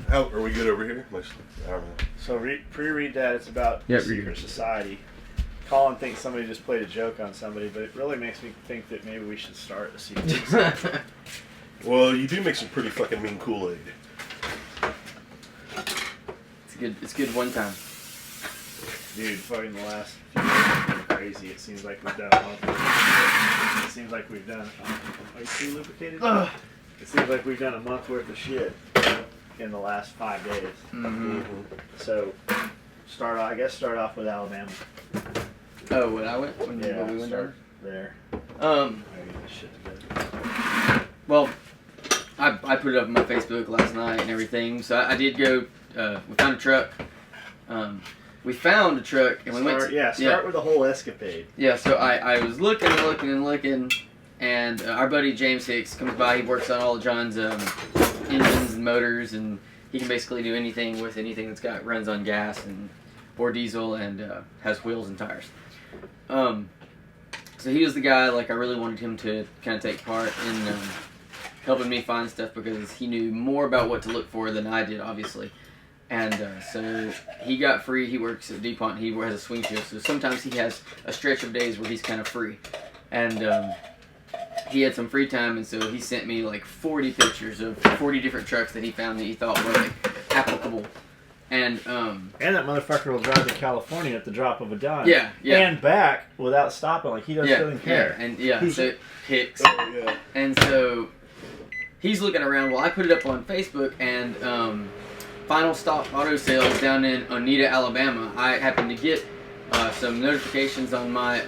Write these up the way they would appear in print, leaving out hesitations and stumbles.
How are we good over here? I don't know. So pre-read that. It's about secret society. Colin thinks somebody just played a joke on somebody, but it really makes me think that maybe we should start a secret society. Well, you do make some pretty fucking mean Kool-Aid. It's good one time. Dude, fucking the last few years have been crazy. It seems like we've done a month worth of shit. It seems like we've done... Are you too lubricated? It seems like we've done a month worth of shit in the last 5 days. Mm-hmm. So, start off with Alabama. Oh, when I went? When we went down? There. Well, I put it up on my Facebook last night and everything. So I did go. We found a truck. We found a truck and we went. Start with the whole escapade. Yeah. So I was looking, and our buddy James Hicks comes by. He works on all of John's engines and motors, and he can basically do anything with anything that's runs on gas or diesel and has wheels and tires. So he was the guy, like, I really wanted him to kind of take part in helping me find stuff because he knew more about what to look for than I did, obviously. And so he got free. He works at DuPont. He has a swing shift, so sometimes he has a stretch of days where he's kind of free. And he had some free time, and so he sent me like 40 pictures of 40 different trucks that he found that he thought were like applicable. And that motherfucker will drive to California at the drop of a dime. Yeah. And back without stopping, like he doesn't care. So Hicks. Oh, yeah. And so he's looking around. Well, I put it up on Facebook, and Final Stop Auto Sales down in Oneida, Alabama. I happened to get some notifications on my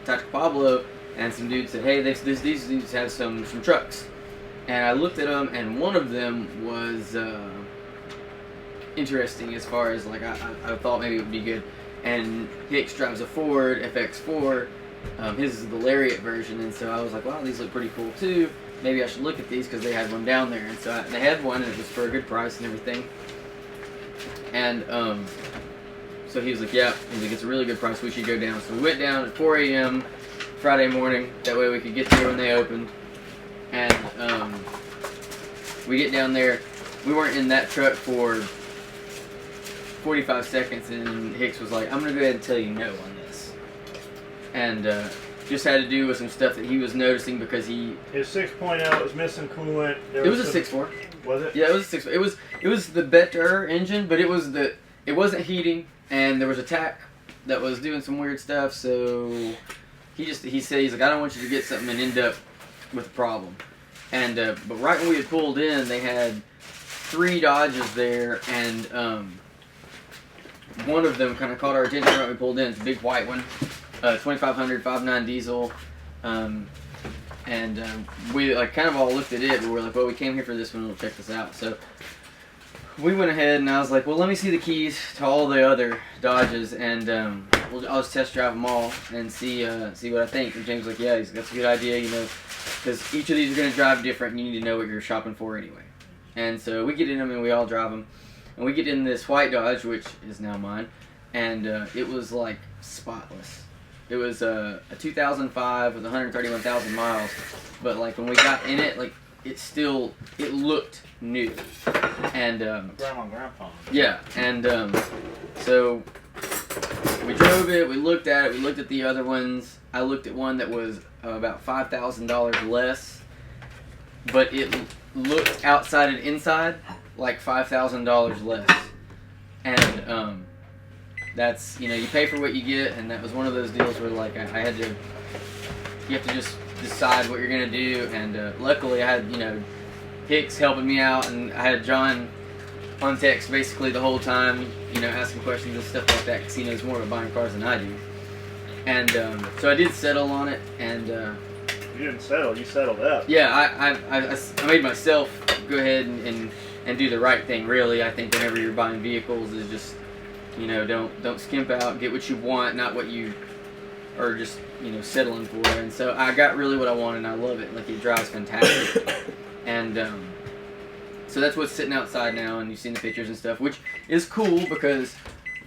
Tactical Pablo, and some dudes said, "Hey, these dudes have some trucks." And I looked at them, and one of them was interesting as far as like I thought maybe it would be good. And Hicks drives a Ford FX4. His is the Lariat version, and so I was like, wow, these look pretty cool too. Maybe I should look at these because they had one down there, and so they had one, and it was for a good price and everything. And so he was like, yeah, it's a really good price. We should go down. So we went down at 4 a.m. Friday morning. That way we could get there when they opened. And we get down there. We weren't in that truck for 45 seconds, and Hicks was like, I'm going to go ahead and tell you no on this. And just had to do with some stuff that he was noticing because his 6.0 was missing coolant. It was a 6.4. Was it? Yeah, it was a 6.4. It was the better engine, but it wasn't heating, and there was a tach that was doing some weird stuff, so he said, he's like, I don't want you to get something and end up with a problem. And but right when we had pulled in, they had 3 Dodges there, and one of them kind of caught our attention right when we pulled in. It's a big white one, 2500 5.9 diesel, and we like kind of all looked at it, but we're like, well, we came here for this one, we'll check this out. So we went ahead, and I was like, well, let me see the keys to all the other Dodges, and I'll just test drive them all and see what I think. And James was like, yeah, that's a good idea, because each of these are going to drive different, and you need to know what you're shopping for anyway. And so we get in them, and we all drive them. And we get in this white Dodge, which is now mine, and it was like spotless. It was a 2005 with 131,000 miles, but like when we got in it, like it looked new. And grandpa. Yeah, and so we drove it. We looked at it. We looked at the other ones. I looked at one that was about $5,000 less, but it looked outside and inside like $5,000 less. And that's, you pay for what you get, and that was one of those deals where like you have to just decide what you're gonna do. And luckily I had Hicks helping me out, and I had John on text basically the whole time, asking questions and stuff like that, because he knows more about buying cars than I do. And so I did settle on it, and you didn't settle, you settled up. Yeah, I made myself go ahead and do the right thing. Really, I think whenever you're buying vehicles is just don't skimp out, get what you want, not what you are just settling for. And so I got really what I wanted, and I love it. Like, it drives fantastic. And so that's what's sitting outside now, and you've seen the pictures and stuff, which is cool because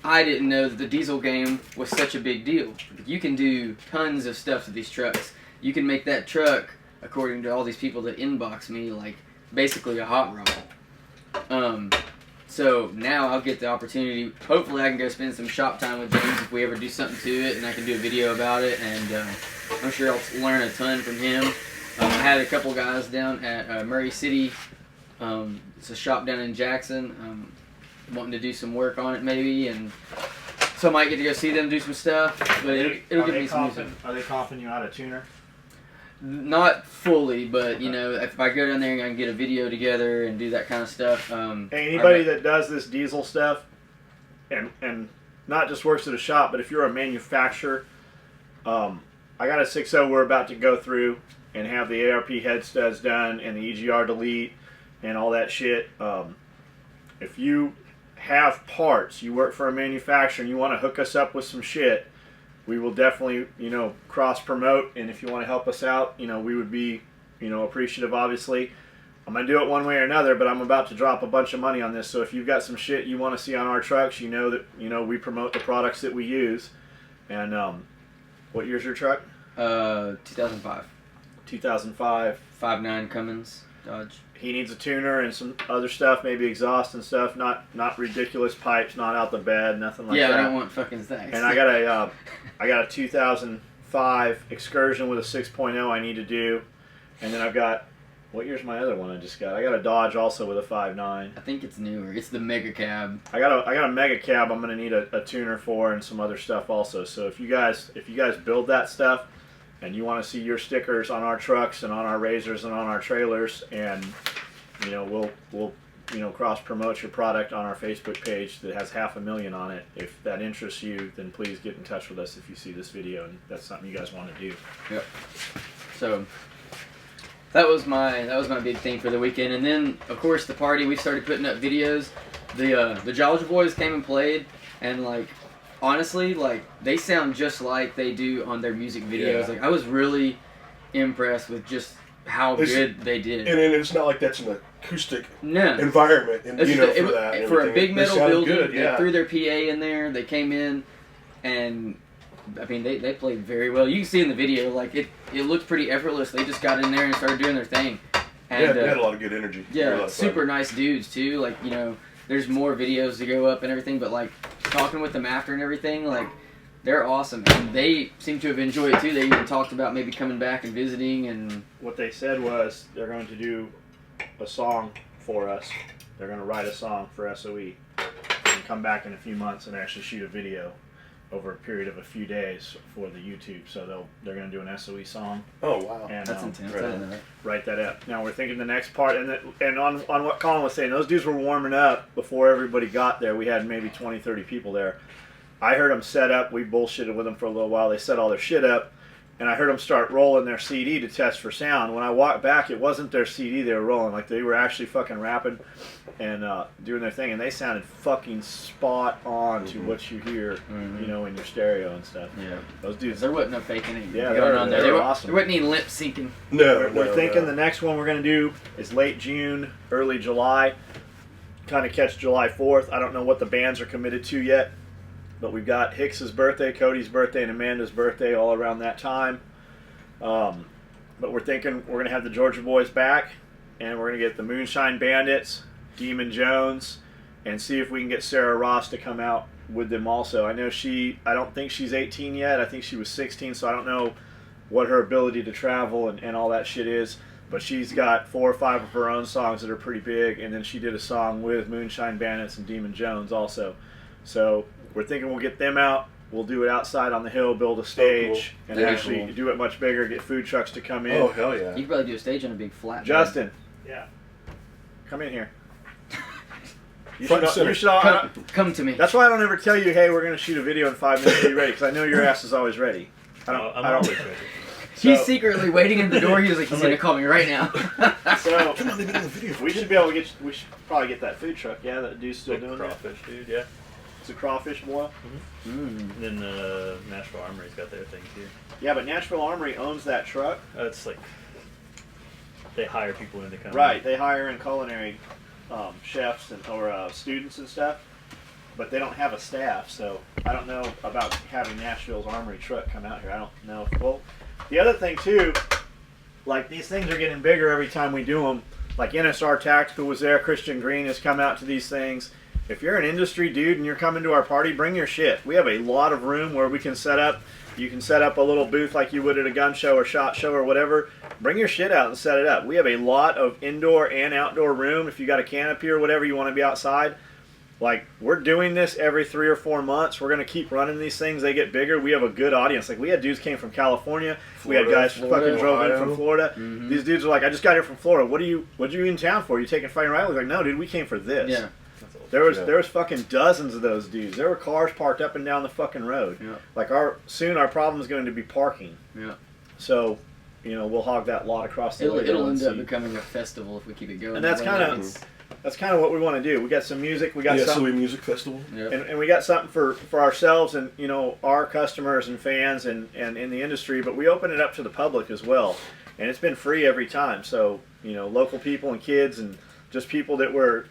I didn't know that the diesel game was such a big deal. You can do tons of stuff to these trucks. You can make that truck, according to all these people that inbox me, like basically a hot rod. So now I'll get the opportunity. Hopefully, I can go spend some shop time with James if we ever do something to it, and I can do a video about it. And I'm sure I'll learn a ton from him. I had a couple guys down at Murray City. It's a shop down in Jackson. Wanting to do some work on it maybe, and so I might get to go see them do some stuff. But it'll give me some music. Are they comping you out a tuner? Not fully, but you know, if I go down there and I can get a video together and do that kind of stuff. Hey, anybody that does this diesel stuff, and not just works at a shop, but if you're a manufacturer, I got a 6.0 we're about to go through and have the ARP head studs done and the EGR delete and all that shit. If you have parts, you work for a manufacturer and you want to hook us up with some shit, we will definitely, you know, cross promote. And if you want to help us out, you know, we would be, you know, appreciative. Obviously, I'm gonna do it one way or another, but I'm about to drop a bunch of money on this. So if you've got some shit you want to see on our trucks, you know that, you know, we promote the products that we use. And what year's your truck? 2005. 2005. 5.9 Cummins Dodge. He needs a tuner and some other stuff, maybe exhaust and stuff. Not ridiculous pipes, not out the bed, nothing like that. Yeah, I don't want fucking stacks. And I got a 2005 Excursion with a 6.0 I need to do, and then I've got, what year's my other one I just got? I got a Dodge also with a 5.9. I think it's newer. It's the Mega Cab. I got a Mega Cab I'm gonna need a tuner for and some other stuff also. So if you guys build that stuff, and you want to see your stickers on our trucks and on our razors and on our trailers, and you know we'll you know cross promote your product on our Facebook page that has 500,000 on it. If that interests you, then please get in touch with us if you see this video and that's something you guys want to do. Yep. So that was my big thing for the weekend, and then of course the party. We started putting up videos. The Georgia Boys came and played, and like. Honestly, like, they sound just like they do on their music videos. Yeah. Like, I was really impressed with just how good they did. And it's not like that's an acoustic No. environment, and It's you know, just- for that. and for a everything. big They metal sounded building, good, they yeah. threw their PA in there. They came in, and I mean, they played very well. You can see in the video, like, it looked pretty effortless. They just got in there and started doing their thing. And, Yeah, they had a lot of good energy. They were a yeah, lot of super fun. nice dudes too. Like, you know, there's more videos to go up and everything, but like talking with them after and everything, like they're awesome, and they seem to have enjoyed it too. They even talked about maybe coming back and visiting, and What they said was they're going to do a song for us. They're going to write a song for SOE and come back in a few months and actually shoot a video over a period of a few days for the YouTube. So they're going to do an SOE song Oh wow. and that's intense. right. I didn't know that. write that up. Now we're thinking the next part, and on what Colin was saying, those dudes were warming up before everybody got there. We had maybe 20, 30 people there. I heard them set up. We bullshitted with them for a little while. They set all their shit up, and I heard them start rolling their CD to test for sound. When I walked back, it wasn't their CD they were rolling. Like, they were actually fucking rapping and doing their thing, and they sounded fucking spot on to what you hear, you know, in your stereo and stuff. Yeah, Those dudes. there wasn't no faking it. Yeah, going on there. they were There awesome. wasn't any lip syncing. No, We're thinking the next one we're going to do is late June, early July. Kind of catch July 4th. I don't know what the bands are committed to yet, but we've got Hicks's birthday, Cody's birthday, and Amanda's birthday all around that time. But we're thinking we're going to have the Georgia Boys back, and we're going to get the Moonshine Bandits, Demon Jones, and see if we can get Sarah Ross to come out with them also. I know I don't think she's 18 yet. I think she was 16, so I don't know what her ability to travel and all that shit is. But she's got 4 or 5 of her own songs that are pretty big, and then she did a song with Moonshine Bandits and Demon Jones also. So we're thinking we'll get them out. We'll do it outside on the hill, build a stage, and Very actually cool. do it much bigger, get food trucks to come in. Oh hell yeah. You could probably do a stage on a big flat. Justin. Yeah. Come in here. You Front and should, center. you should all, Come to me. that's why I don't ever tell you, hey, we're going to shoot a video in 5 minutes, be ready, because I know your ass is always ready. I'm always ready. He's so- secretly waiting at the door. He was like, he's going to call me right now. So, Come on, they've been in the video. we should be able to we should probably get that food truck. Yeah, that dude's still Big doing that. crawfish, dude. Yeah. It's a crawfish boil. Mm. And then Nashville Armory's got their thing too. Yeah, but Nashville Armory owns that truck. It's like they hire people in to come. Right, they hire in culinary chefs or students and stuff, but they don't have a staff, so I don't know about having Nashville's Armory truck come out here. I don't know. Well, the other thing too, like these things are getting bigger every time we do them. Like NSR Tactical was there. Christian Green has come out to these things. If you're an industry dude and you're coming to our party, bring your shit. We have a lot of room where we can set up. You can set up a little booth like you would at a gun show or SHOT Show or whatever. Bring your shit out and set it up. We have a lot of indoor and outdoor room. If you got a canopy or whatever, you want to be outside. Like, we're doing this every 3 or 4 months. We're going to keep running these things. They get bigger. We have a good audience. Like, we had dudes came from California. Florida, we had guys Florida, fucking drove in Ohio. from Florida. Mm-hmm. These dudes are like, I just got here from Florida. What are you in town for? You taking fighting rifles? Like, no, dude, we came for this. Yeah. There was fucking dozens of those dudes. There were cars parked up and down the fucking road. Yeah. Like, soon our problem is going to be parking. Yeah. So, we'll hog that lot across the It'll end up becoming a festival if we keep it going. And that's kind of what we want to do. We got some music. We got The some SOE Music Festival. Yep. and we got something for ourselves and our customers and fans and in the industry, but we open it up to the public as well, and it's been free every time. So local people and kids and just people that were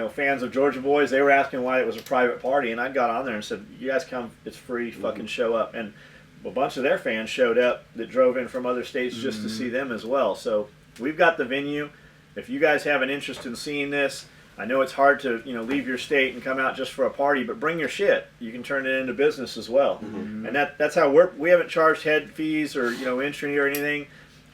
fans of Georgia Boys, they were asking why it was a private party, and I got on there and said, you guys come, it's free, fucking show up. And a bunch of their fans showed up that drove in from other states just to see them as well. So we've got the venue. If you guys have an interest in seeing this, I know it's hard to leave your state and come out just for a party, but bring your shit. You can turn it into business as well. And that's how we haven't charged head fees or entry or anything.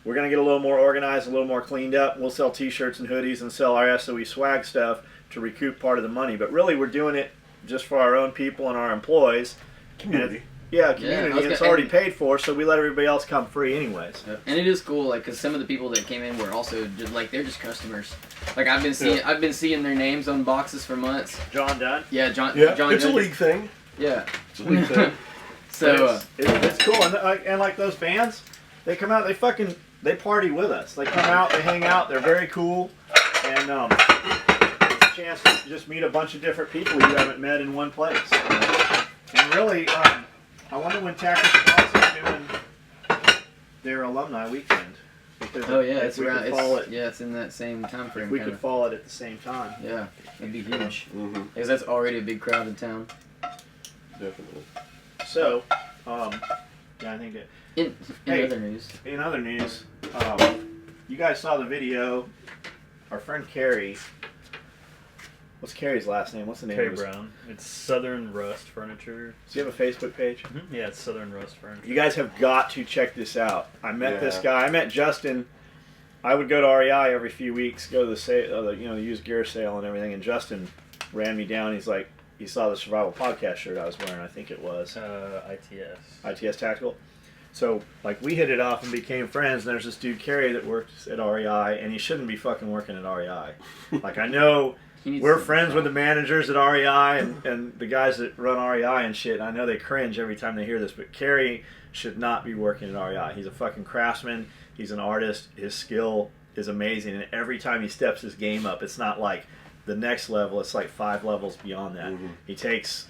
We're going to get a little more organized, a little more cleaned up. We'll sell t-shirts and hoodies and sell our SOE swag stuff to recoup part of the money. But really, we're doing it just for our own people and our employees. Community. Community. Yeah, and it's already paid for, so we let everybody else come free anyways. Yep. And it is cool, like, because some of the people that came in were also just like they're just customers. Like I've been seeing their names on boxes for months. John Dunn. Yeah, John. Yeah, John it's a Dunn. league thing. Yeah. It's a league thing. So it's cool, and like those bands, they come out, they party with us. They come out, they hang out, they're very cool, and it's a chance to just meet a bunch of different people you haven't met in one place. And really, I wonder when Tactical Class is doing their alumni weekend. Because it's if we around. could follow It's in that same time frame. if we kinda. could follow it at the same time. Yeah, that'd be huge. Mm-hmm. Because that's already a big crowd in town. Definitely. So, I think that. In Hey. other news, In other news, you guys saw the video. Our friend Carrie. What's Carrie's last name? What's the name Terry of his? Brown. It's Southern Rust Furniture. Does he have a Facebook page? Yeah, it's Southern Rust Furniture. You guys have got to check this out. I met this Yeah. guy. I met Justin. I would go to REI every few weeks, go to the sale, the used gear sale and everything. And Justin ran me down. He's like, he saw the Survival Podcast shirt I was wearing. I think it was ITS Tactical. So like we hit it off and became friends. And there's this dude Kerry that works at REI, and he shouldn't be fucking working at REI. Like I know. We're friends with the managers at REI and the guys that run REI and shit. I know they cringe every time they hear this, but Kerry should not be working at REI. He's a fucking craftsman. He's an artist. His skill is amazing. And every time he steps his game up, it's not like the next level. It's like 5 levels beyond that. Mm-hmm. He takes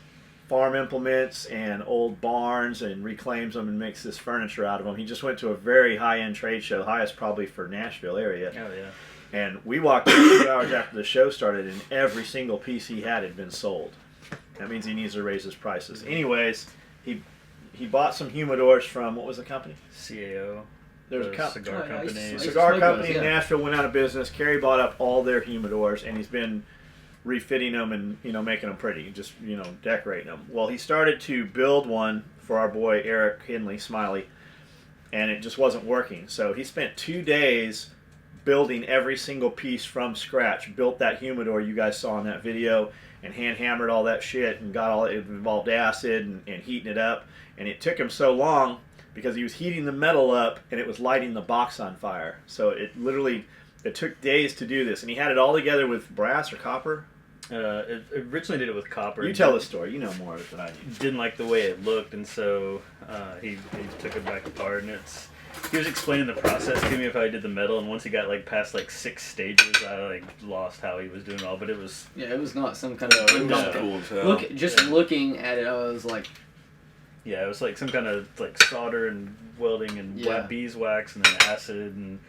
farm implements and old barns and reclaims them and makes this furniture out of them. He just went to a very high-end trade show, highest probably for Nashville area. Oh, yeah. And we walked in 2 hours after the show started, and every single piece he had been sold. That means he needs to raise his prices. Anyways, he bought some humidors from, what was the company? CAO. There's a the company. cigar Oh, yeah, I used to- company. I used Cigar smoke company those, in yeah. Nashville went out of business. Kerry bought up all their humidors, and he's been refitting them and making them pretty, just decorating them. Well, he started to build one for our boy Eric Henley Smiley, and it just wasn't working. So he spent 2 days building every single piece from scratch. Built that humidor you guys saw in that video, and hand hammered all that shit, and got all it involved acid and heating it up. And it took him so long because he was heating the metal up and it was lighting the box on fire. So it took days to do this, and he had it all together with brass or copper. It originally did it with copper. You tell the story. You know more of it than I do. Didn't like the way it looked, and so he took it back apart, and he was explaining the process to me of how he did the metal, and once he got past 6 stages, I lost how he was doing it all. But it was it was not some kind of It was cool as hell. looking at it, I was like, it was some kind of solder and welding and beeswax and then acid and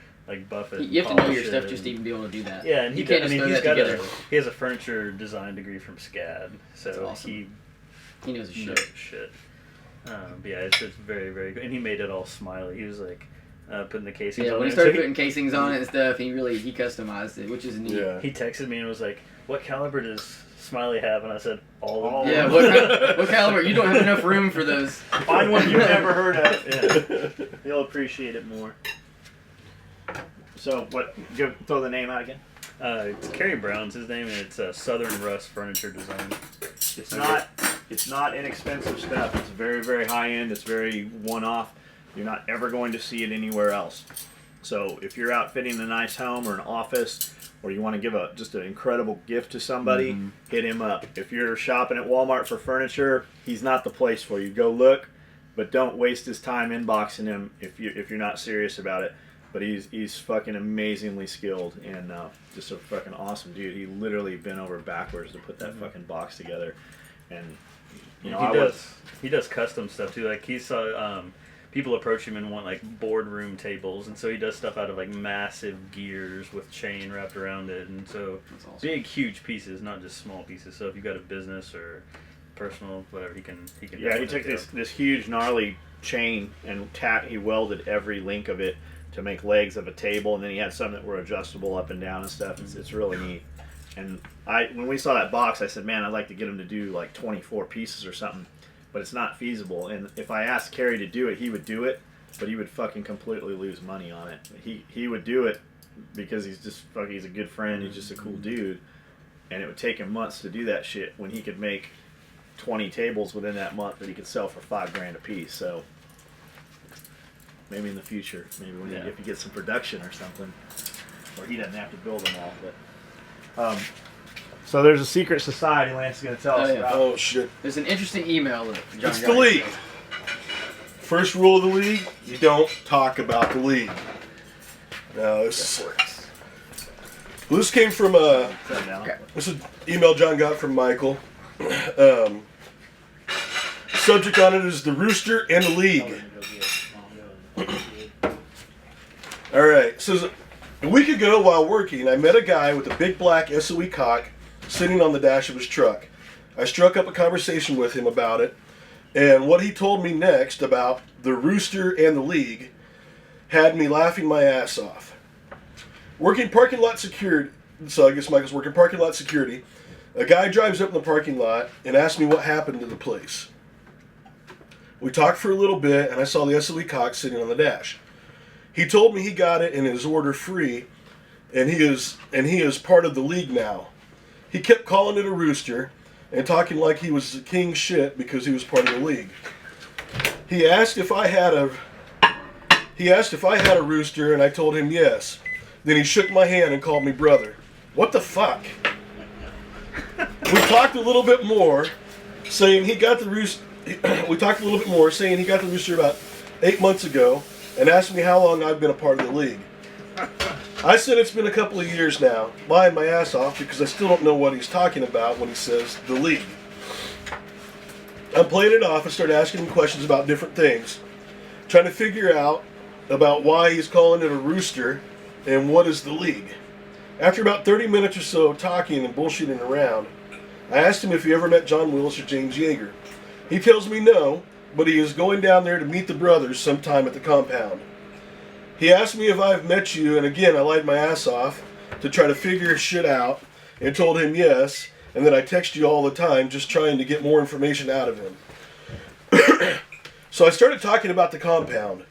buff it. you have to know your polish stuff it, just to even be able to do that. Yeah, and you can't just throw that together. He has a furniture design degree from SCAD, so That's awesome. He knows his knows shit. shit. But yeah, it's very, very good. And he made it all smiley. He was like, putting the casings Yeah, on when it. he started So putting casings on it and stuff, he customized it, which is neat. Yeah. he texted me and was like, "What caliber does Smiley have?" And I said, "All of Yeah, them." what caliber? You don't have enough room for those. Find one you've never heard of. Yeah. He'll appreciate it more. So, throw the name out again. It's Kerry Brown's his name, and it's Southern Rust Furniture Design. It's not inexpensive stuff. It's very, very high end. It's very one-off. You're not ever going to see it anywhere else. So if you're outfitting a nice home or an office, or you want to give just an incredible gift to somebody, hit him up. If you're shopping at Walmart for furniture, he's not the place for you. Go look, but don't waste his time inboxing him if you're not serious about it. But he's fucking amazingly skilled and just a fucking awesome dude. He literally bent over backwards to put that fucking box together, and he does custom stuff too. Like he saw people approach him and want like boardroom tables, and so he does stuff out of like massive gears with chain wrapped around it, and so That's awesome. big, huge pieces, not just small pieces. So if you've got a business or personal, whatever, he can. Yeah, he took this huge gnarly chain and he welded every link of it to make legs of a table, and then he had some that were adjustable up and down and stuff. It's really neat. And when we saw that box, I said, man, I'd like to get him to do like 24 pieces or something, but it's not feasible. And if I asked Kerry to do it, he would do it, but he would fucking completely lose money on it. He would do it because he's a good friend. He's just a cool dude, and it would take him months to do that shit when he could make 20 tables within that month that he could sell for $5,000 a piece. So maybe in the future, if he gets some production or something, or he doesn't have to build them all. But so there's a secret society Lance is going to tell us about. Oh shit! There's an interesting email that John It's got. the league. First rule of the league: you don't talk about the league. Now this came from this is an email John got from Michael. Subject on it is the rooster and the league. All right. So a week ago, while working, I met a guy with a big black SOE cock sitting on the dash of his truck. I struck up a conversation with him about it, and what he told me next about the rooster and the league had me laughing my ass off. Working parking lot security, so I guess Michael's working parking lot security. A guy drives up in the parking lot and asks me what happened to the place. We talked for a little bit, and I saw the SOE cock sitting on the dash. He told me he got it in his order free, and he is part of the league now. He kept calling it a rooster and talking like he was king shit because he was part of the league. He asked if I had a rooster, and I told him yes. Then he shook my hand and called me brother. What the fuck? We talked a little bit more, saying he got the rooster. We talked a little bit more, saying he got the rooster about 8 months ago, and asked me how long I've been a part of the league. I said it's been a couple of years now, lying my ass off because I still don't know what he's talking about when he says the league. I'm playing it off and started asking him questions about different things, trying to figure out about why he's calling it a rooster and what is the league. After about 30 minutes or so talking and bullshitting around, I asked him if he ever met John Willis or James Yeager. He tells me no, but he is going down there to meet the brothers sometime at the compound. He asked me if I've met you, and again I lied my ass off to try to figure shit out, and told him yes, and that I text you all the time just trying to get more information out of him. So I started talking about the compound.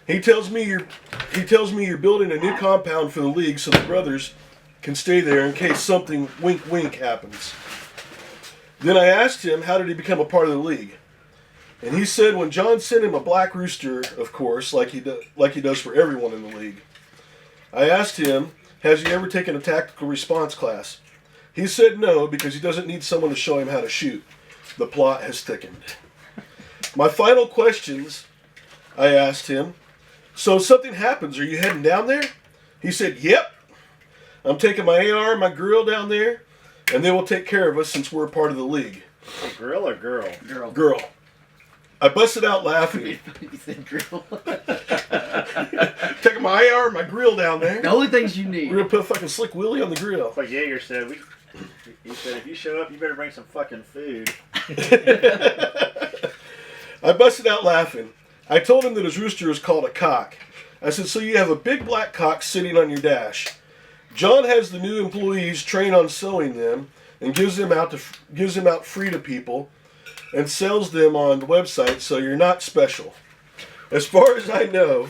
He tells me you're building a new compound for the league so the brothers can stay there in case something wink wink happens. Then I asked him how did he become a part of the league. And he said when John sent him a black rooster, of course, like he does for everyone in the league. I asked him, has he ever taken a tactical response class? He said no, because he doesn't need someone to show him how to shoot. The plot has thickened. My final questions, I asked him, so if something happens, are you heading down there? He said, yep. I'm taking my AR and my grill down there, and they will take care of us since we're a part of the league. Grill or girl? Girl. I busted out laughing. He said grill. Taking my AR and my grill down there. The only things you need. We're gonna put a fucking slick wheelie on the grill. Like Jaeger said, he said if you show up, you better bring some fucking food. I busted out laughing. I told him that his rooster is called a cock. I said, so you have a big black cock sitting on your dash. John has the new employees train on sewing them and gives them out free to people and sells them on the website, so you're not special. As far as I know,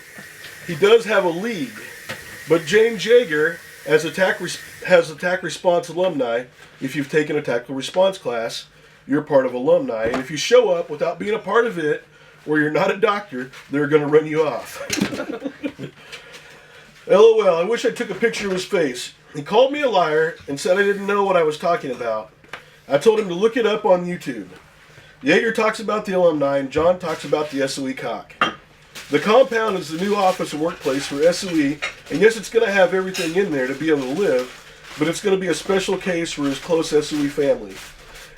he does have a league, but James Jaeger has attack response alumni. If you've taken a tactical response class, you're part of alumni, and if you show up without being a part of it, or you're not a doctor, they're going to run you off. LOL, I wish I took a picture of his face. He called me a liar and said I didn't know what I was talking about. I told him to look it up on YouTube. Jaeger talks about the alumni and John talks about the SOE cock. The compound is the new office and workplace for SOE, and yes, it's going to have everything in there to be able to live, but it's going to be a special case for his close SOE family.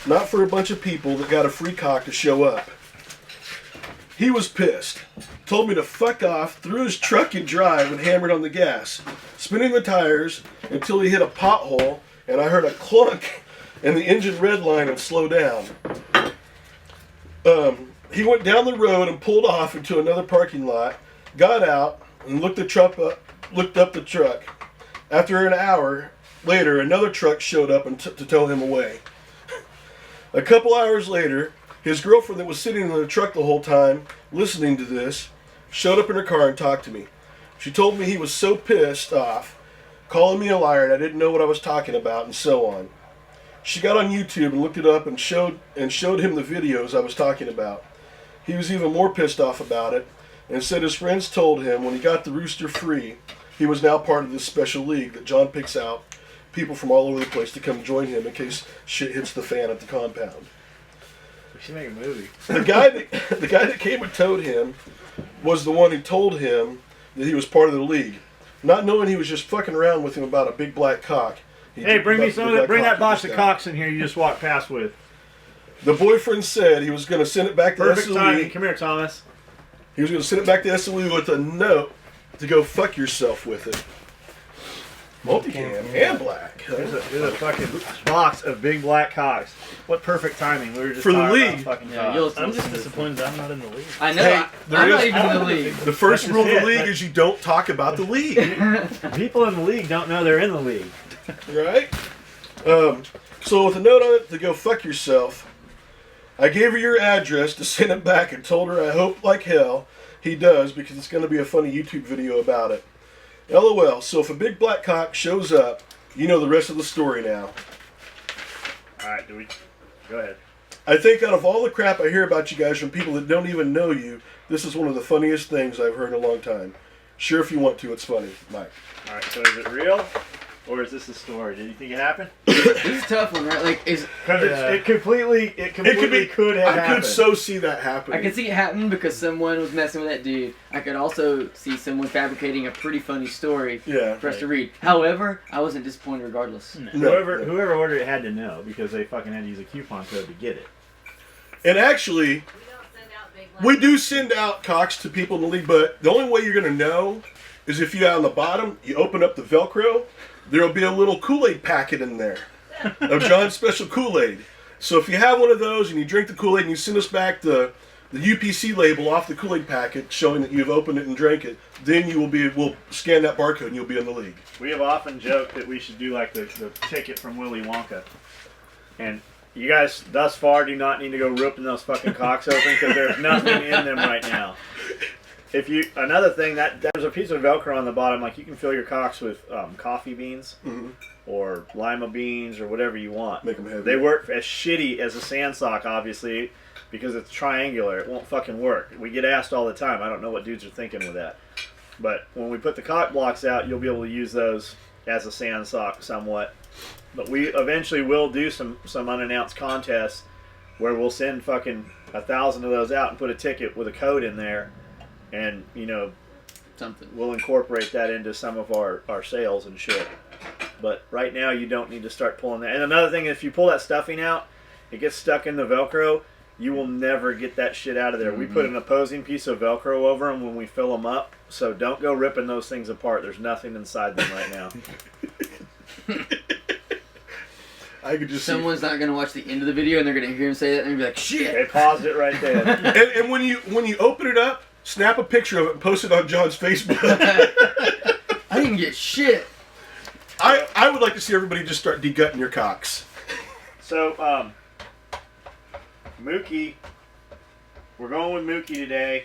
Not for a bunch of people that got a free cock to show up. He was pissed. Told me to fuck off, threw his truck in drive and hammered on the gas, spinning the tires until he hit a pothole and I heard a clunk and the engine redline and slow down. He went down the road and pulled off into another parking lot, got out and looked up the truck. After an hour later, another truck showed up and to tow him away. A couple hours later, his girlfriend that was sitting in the truck the whole time, listening to this, showed up in her car and talked to me. She told me he was so pissed off, calling me a liar and I didn't know what I was talking about and so on. She got on YouTube and looked it up and showed him the videos I was talking about. He was even more pissed off about it and said his friends told him when he got the rooster free, he was now part of this special league that John picks out people from all over the place to come join him in case shit hits the fan at the compound. We should make a movie. The guy that came and towed him was the one who told him that he was part of the league, not knowing he was just fucking around with him about a big black cock. Hey, bring me some of that. Bring that box of cocks in here you just walked past with. The boyfriend said he was going to send it back to Perfect SOE. timing. Come here, Thomas. He was going to send it back to SOE with a note to go fuck yourself with it. Multicam and black. There's a fucking box of big black cocks. What perfect timing. We were just For the talking league. about fucking Yeah, cocks. I'm just disappointed that I'm not in the league. I know. Hey, I'm not is- even in the league. The first That's rule of the it, league but- is you don't talk about the league, People in the league don't know they're in the league. right? So with a note on it to go fuck yourself, I gave her your address to send it back and told her I hope like hell he does because it's going to be a funny YouTube video about it. LOL, so if a big black cock shows up, you know the rest of the story now. Alright, go ahead. I think out of all the crap I hear about you guys from people that don't even know you, this is one of the funniest things I've heard in a long time. Sure, if you want to, it's funny. Mike. Alright, so is it real? Or is this a story? Did you think it happened? This is a tough one, right? Like, Because Yeah. it completely could have I happened. could so see that happening. I could see it happen because someone was messing with that dude. I could also see someone fabricating a pretty funny story Yeah. for us to read. However, I wasn't disappointed regardless. Whoever ordered it had to know because they fucking had to use a coupon code to get it. And actually, We don't send out big black we do send out cocks to people in the league, but the only way you're going to know is if you on the bottom, you open up the Velcro, there'll be a little Kool-Aid packet in there of John's Special Kool-Aid. So if you have one of those and you drink the Kool-Aid and you send us back the UPC label off the Kool-Aid packet showing that you've opened it and drank it, then we'll scan that barcode and you'll be in the league. We have often joked that we should do like the ticket from Willy Wonka. And you guys thus far do not need to go ripping those fucking cocks open because there's nothing in them right now. Another thing, that there's a piece of Velcro on the bottom, like you can fill your cocks with coffee beans or lima beans or whatever you want. Make them heavy. They work as shitty as a sand sock, obviously, because it's triangular. It won't fucking work. We get asked all the time. I don't know what dudes are thinking with that. But when we put the cock blocks out, you'll be able to use those as a sand sock somewhat. But we eventually will do some unannounced contests where we'll send fucking 1,000 of those out and put a ticket with a code in there. And, Something. we'll incorporate that into some of our sales and shit. But right now, you don't need to start pulling that. And another thing, if you pull that stuffing out, it gets stuck in the Velcro. You will never get that shit out of there. We put an opposing piece of Velcro over them when we fill them up. So don't go ripping those things apart. There's nothing inside them right now. I could just Someone's not gonna watch the end of the video and they're gonna hear him say that and they're gonna be like, "Shit!" They paused it right there. and when you open it up, snap a picture of it and post it on John's Facebook. I didn't get shit. I would like to see everybody just start degutting your cocks. So, Mookie, we're going with Mookie today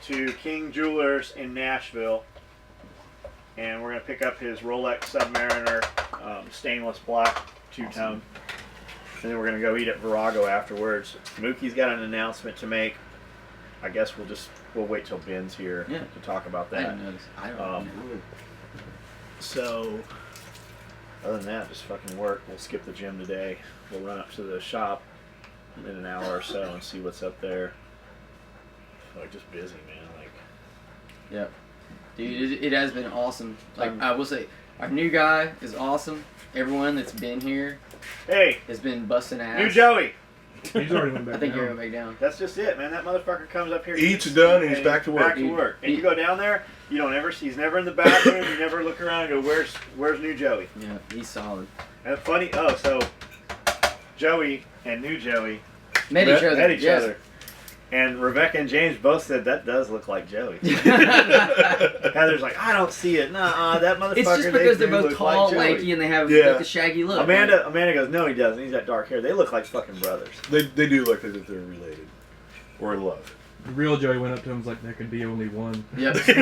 to King Jewelers in Nashville, and we're going to pick up his Rolex Submariner stainless black two-tone, and then we're going to go eat at Virago afterwards. Mookie's got an announcement to make. I guess we'll wait till Ben's here to talk about I that. didn't notice. I don't know. So, other than that, just fucking work. We'll skip the gym today. We'll run up to the shop in an hour or so and see what's up there. Like, just busy, man. Like, Yeah. Dude, it has been awesome. Like, I will say, our new guy is awesome. Everyone that's been here hey, has been busting ass. new Joey. He's already went back I think you're down. going back down. That's just it, man. That motherfucker comes up here, Eats done, and he's back to work. Back to work. And you go down there, you don't ever see. He's never in the bathroom. You never look around and go, "Where's new Joey?" Yeah, he's solid. And funny. Oh, so Joey and new Joey Met each other. met each yes. other. And Rebecca and James both said that does look like Joey. Heather's like, I don't see it. Nuh-uh, that motherfucker. It's just because they they're do both look tall, like Joey. lanky, and they have Yeah. like, the shaggy look. Amanda goes, no, he doesn't. He's got dark hair. They look like fucking brothers. They do look like that they're related or in love. The real Joey went up to him and was like, there could be only one. Yep. So, I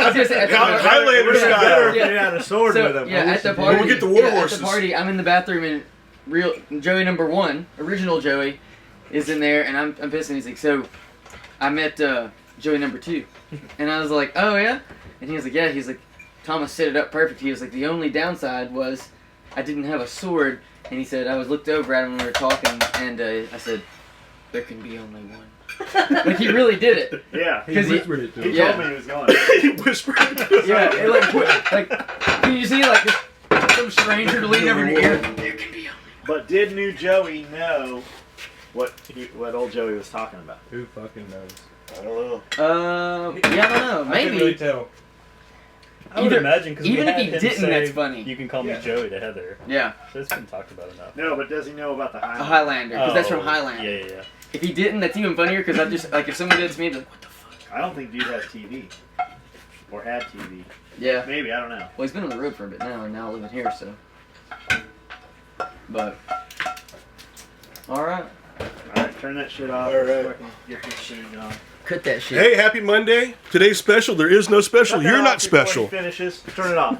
was gonna say, at the Highlander party- Highlander We're style. better if Yeah. they had a sword So, with him. yeah, at the We'll party. get the war At horses. the party, I'm in the bathroom and real Joey number 1, original Joey, is in there, and I'm pissing. He's like, so I met Joey number 2, and I was like, oh yeah, and he was like, yeah. He's like, Thomas set it up perfect. He was like, the only downside was I didn't have a sword, and he said I was looked over at him when we were talking, and I said there can be only one. Like he really did it. Yeah. He 'Cause he- whispered it to He him. Yeah. told me he was going. He whispered. Yeah, it like can you see like just some stranger leaning over in your ear? There can be only. But did new Joey know what old Joey was talking about? Who fucking knows? I don't know. Yeah, I don't know. I can really Maybe. tell. I would Either- imagine because even we if had he him didn't, say, that's funny. You can call me Yeah. Joey to Heather. Yeah, So it's been talked about enough. No, but does he know about the a Highlander? Highlander, because that's from Oh, Highlander. Yeah. If he didn't, that's even funnier. Because I just like if someone did it to me, I'd be like, what the fuck? I don't think dude has TV. Or had TV. Yeah. Maybe, I don't know. Well, he's been on the road for a bit now, and now living here, so. But. All right. Alright, turn that shit off. All right. Fucking get this shit on. Cut that shit. Hey, happy Monday. Today's special. There is no special. Cut that You're off not before he special. finishes. Turn it off.